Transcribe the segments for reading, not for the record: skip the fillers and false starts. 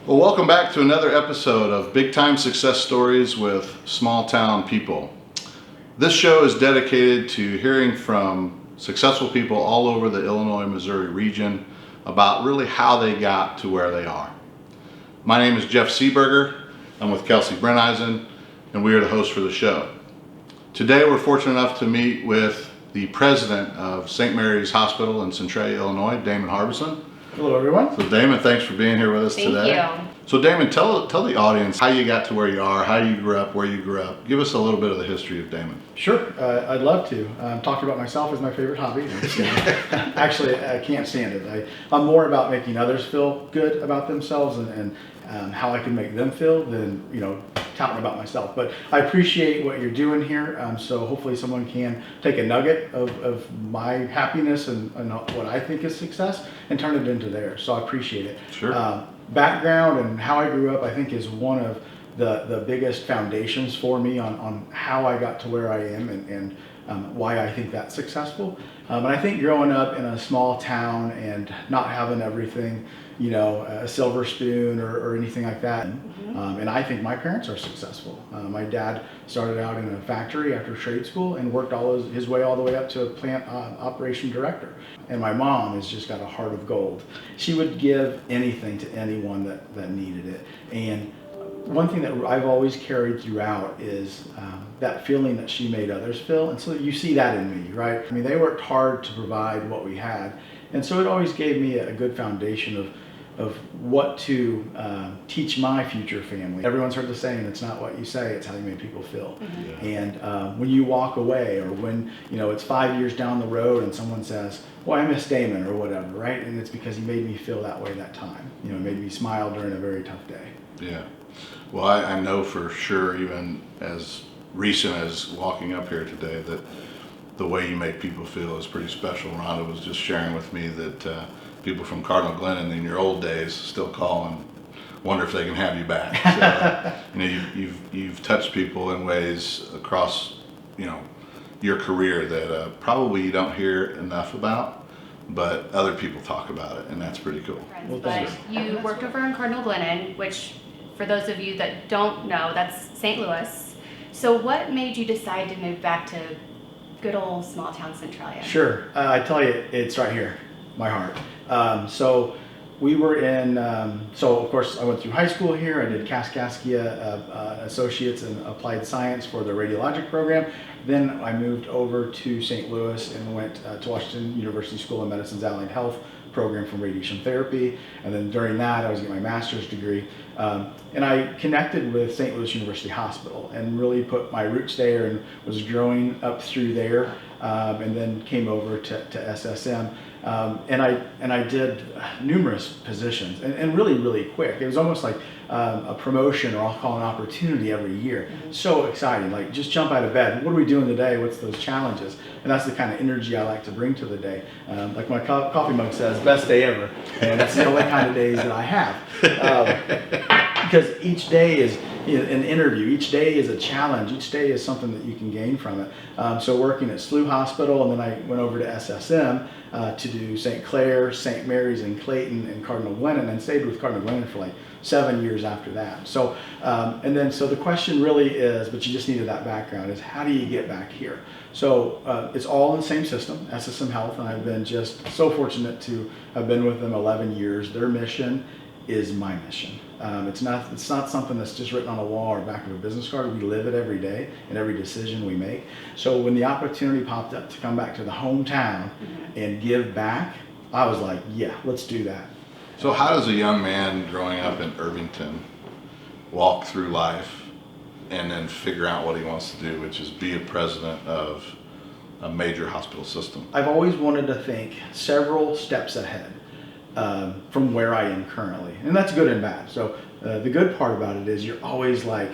Well, welcome back to another episode of Big Time Success Stories with Small Town People. This show is dedicated to hearing from successful people all over the Illinois-Missouri region about really how they got to where they are. My name is Jeff Seeberger. I'm with Kelsey Brenneisen, and we are the hosts for the show. Today we're fortunate enough to meet with the president of St. Mary's Hospital in Centralia, Illinois, Damon Harbison. Hello, everyone. So Damon, thanks for being here with us today. Thank you. So Damon, tell the audience how you got to where you are, how you grew up, where you grew up. Give us a little bit of the history of Damon. Sure, I'd love to. Talking about myself is my favorite hobby. Actually, I can't stand it. I'm more about making others feel good about themselves and how I can make them feel than, talking about myself. But I appreciate what you're doing here. So hopefully someone can take a nugget of my happiness and what I think is success and turn it into theirs. So I appreciate it. Sure. Background and how I grew up, I think, is one of the biggest foundations for me on how I got to where I am and why I think that's successful. And I think growing up in a small town and not having everything, a silver spoon or anything like that. And I think my parents are successful. My dad started out in a factory after trade school and worked his way all the way up to a plant operation director. And my mom has just got a heart of gold. She would give anything to anyone that needed it. And one thing that I've always carried throughout is that feeling that she made others feel. And so you see that in me, right? I mean, they worked hard to provide what we had. And so it always gave me a good foundation of what to teach my future family. Everyone's heard the saying, it's not what you say, it's how you make people feel. Mm-hmm. And when you walk away or when, it's 5 years down the road and someone says, well, I miss Damon or whatever, right? And it's because he made me feel that way that time. Made me smile during a very tough day. Yeah. Well, I know for sure, even as recent as walking up here today, that the way you make people feel is pretty special. Rhonda was just sharing with me that people from Cardinal Glennon in your old days still call and wonder if they can have you back. So, you've touched people in ways across, your career that probably you don't hear enough about, but other people talk about it, and that's pretty cool. Well, But thanks. you worked over in Cardinal Glennon, which, for those of you that don't know, that's St. Louis. So what made you decide to move back to good old small town Centralia? Sure. I tell you, it's right here, my heart. So we were in, so of course I went through high school here. I did Kaskaskia Associates in Applied Science for the radiologic program. Then I moved over to St. Louis and went to Washington University School of Medicine's Allied Health program from radiation therapy. And then during that I was getting my master's degree. And I connected with St. Louis University Hospital and really put my roots there and was growing up through there, and then came over to SSM. And I did numerous positions and really quick. It was almost like a promotion, or I'll call an opportunity every year. Mm-hmm. So exciting, like just jump out of bed. What are we doing today? What's those challenges? And that's the kind of energy I like to bring to the day. Like my coffee mug says, best day ever. And that's the only kind of days that I have. Because each day is an interview, each day is a challenge, each day is something that you can gain from it. So working at SLU Hospital, and then I went over to SSM to do St. Clair, St. Mary's, and Clayton, and Cardinal Glennon, and stayed with Cardinal Glennon for like 7 years after that. So, so the question really is, but you just needed that background, is how do you get back here? So it's all in the same system, SSM Health, and I've been just so fortunate to have been with them 11 years. Their mission is my mission. It's not something that's just written on a wall or back of a business card. We live it every day in every decision we make. So when the opportunity popped up to come back to the hometown and give back, I was like, yeah, let's do that. So how does a young man growing up in Irvington walk through life and then figure out what he wants to do, which is be a president of a major hospital system? I've always wanted to think several steps ahead from where I am currently. And that's good and bad. So the good part about it is you're always like,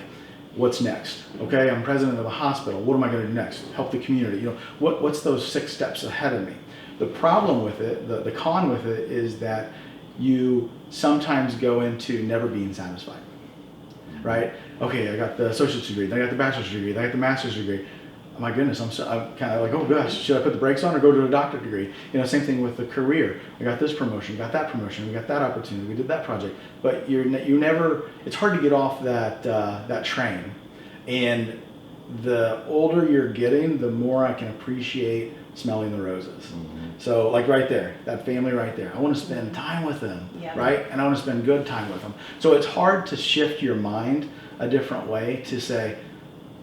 what's next? Okay, I'm president of a hospital. What am I going to do next? Help the community. What's those 6 steps ahead of me? The problem with it, the con with it, is that you sometimes go into never being satisfied, right? Okay, I got the associate's degree, then I got the bachelor's degree, then I got the master's degree. my goodness, I'm kind of like, oh gosh, should I put the brakes on or go to a doctorate degree? Same thing with the career. I got this promotion, got that promotion, we got that opportunity, we did that project. But you never, it's hard to get off that train. And the older you're getting, the more I can appreciate smelling the roses. Mm-hmm. So like right there, that family right there, I want to spend time with them, right? And I want to spend good time with them. So it's hard to shift your mind a different way to say,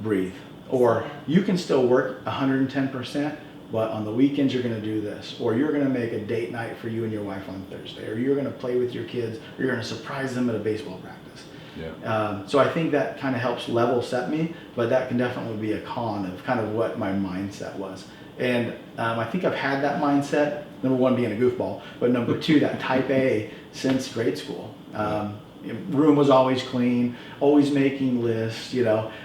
breathe. Or you can still work 110%, but on the weekends you're going to do this. Or you're going to make a date night for you and your wife on Thursday. Or you're going to play with your kids. Or you're going to surprise them at a baseball practice. Yeah. So I think that kind of helps level set me, but that can definitely be a con of kind of what my mindset was. And I think I've had that mindset, number one, being a goofball, but number two, that type A since grade school. Room was always clean, always making lists,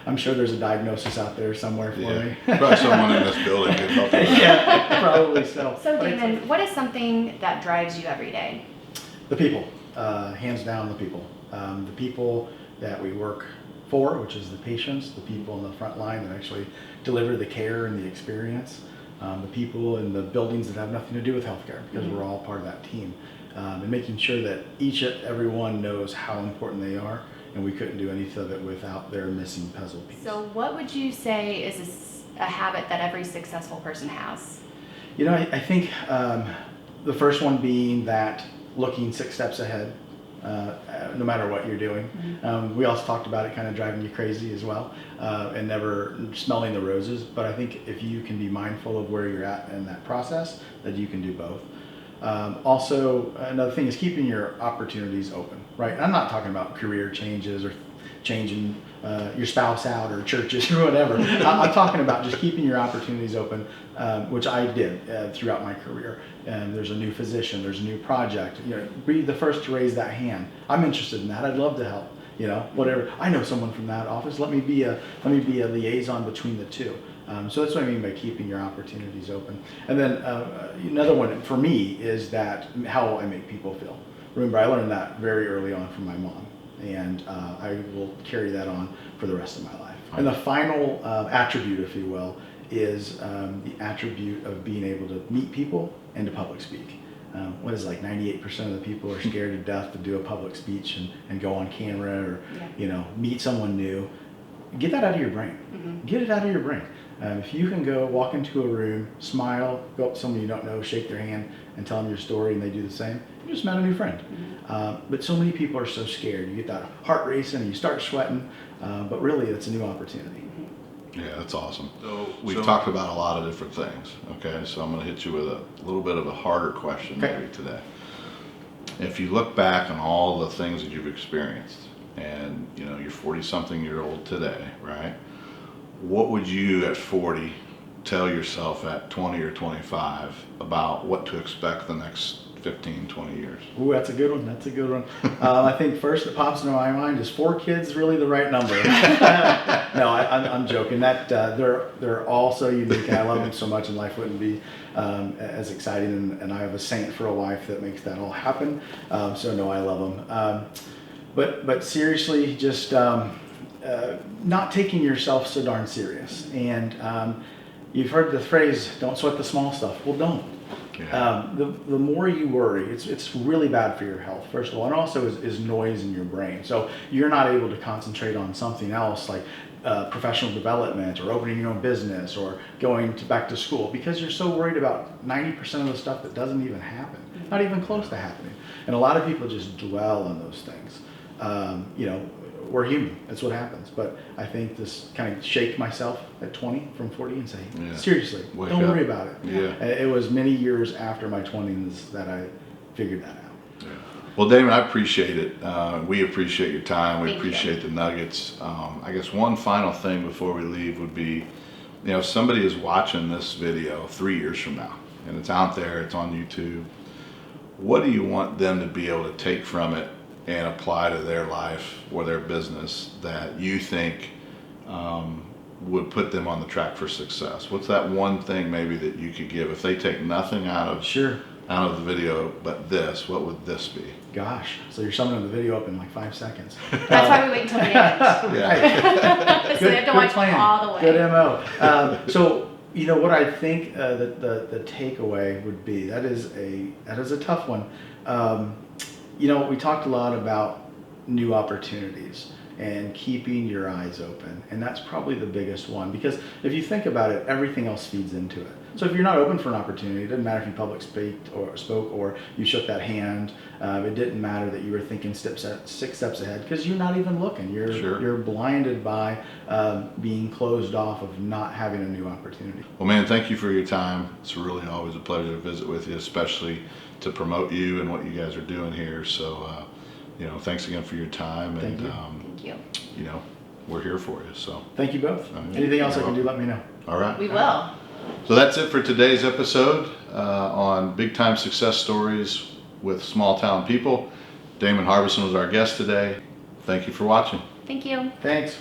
I'm sure there's a diagnosis out there somewhere for me. Probably someone in this building could help you. Yeah, probably so. So Damon, what is something that drives you every day? The people, hands down the people. The people that we work for, which is the patients, the people in the front line that actually deliver the care and the experience, the people in the buildings that have nothing to do with healthcare, because we're all part of that team. And making sure that everyone knows how important they are, and we couldn't do any of it without their missing puzzle piece. So what would you say is a habit that every successful person has? I think the first one being that looking 6 steps ahead, no matter what you're doing. Mm-hmm. We also talked about it kind of driving you crazy as well, and never smelling the roses. But I think if you can be mindful of where you're at in that process, that you can do both. Also, another thing is keeping your opportunities open, right? I'm not talking about career changes or changing your spouse out or churches or whatever. I'm talking about just keeping your opportunities open, which I did throughout my career. And there's a new physician, there's a new project. Be the first to raise that hand. I'm interested in that. I'd love to help. Whatever. I know someone from that office. Let me be a liaison between the two. So that's what I mean by keeping your opportunities open. And then another one for me is that how I make people feel. Remember, I learned that very early on from my mom, and I will carry that on for the rest of my life. And the final attribute, if you will, is the attribute of being able to meet people and to public speak. What is 98% of the people are scared to death to do a public speech and go on camera or meet someone new. Get that out of your brain. Mm-hmm. Get it out of your brain. If you can go walk into a room, smile, go up to someone you don't know, shake their hand, and tell them your story, and they do the same, you just met a new friend. Mm-hmm. But so many people are so scared. You get that heart racing, and you start sweating, but really it's a new opportunity. Yeah, that's awesome. So we've talked about a lot of different things, okay? So I'm going to hit you with a little bit of a harder question maybe today. If you look back on all the things that you've experienced, and you're 40-something-year-old today, right? What would you at 40 tell yourself at 20 or 25 about what to expect the next 15, 20 years? Ooh, that's a good one. I think first that pops into my mind is 4 kids really the right number? No, I'm joking. That they're all so unique, and I love them so much, and life wouldn't be as exciting. And I have a saint for a wife that makes that all happen. So no, I love them. But seriously, just not taking yourself so darn serious. And you've heard the phrase, don't sweat the small stuff. Well, don't. Yeah. The more you worry, it's really bad for your health, first of all, and also is noise in your brain. So you're not able to concentrate on something else like professional development or opening your own business or going back to school, because you're so worried about 90% of the stuff that doesn't even happen, not even close to happening. And a lot of people just dwell on those things. We're human. That's what happens. But I think this kind of shake myself at 20 from 40 and say, seriously, don't worry about it. Yeah. It was many years after my 20s that I figured that out. Yeah. Well, Damon, I appreciate it. We appreciate your time. We appreciate the nuggets. I guess one final thing before we leave would be, if somebody is watching this video 3 years from now, and it's out there, it's on YouTube, what do you want them to be able to take from it and apply to their life or their business that you think would put them on the track for success? What's that one thing maybe that you could give if they take nothing out of I don't know the video, but this, what would this be? Gosh, so you're summing the video up in like 5 seconds. That's why we wait until the end. Yeah. So they have to watch plan. all the way. Good MO. So what I think the takeaway would be, that is a tough one. We talked a lot about new opportunities and keeping your eyes open, and that's probably the biggest one, because if you think about it, everything else feeds into it. So if you're not open for an opportunity, it doesn't matter if you spoke or you shook that hand. It didn't matter that you were thinking 6 steps ahead, because you're not even looking. You're blinded by being closed off of not having a new opportunity. Well, man, thank you for your time. It's really always a pleasure to visit with you, especially to promote you and what you guys are doing here. So, thanks again for your time. Thank you. Thank you. We're here for you. So Thank you both. right. Anything else I can do, let me know. all right. We will. So that's it for today's episode on big time success stories with small town people. Damon Harbison was our guest today. Thank you for watching. Thank you. Thanks.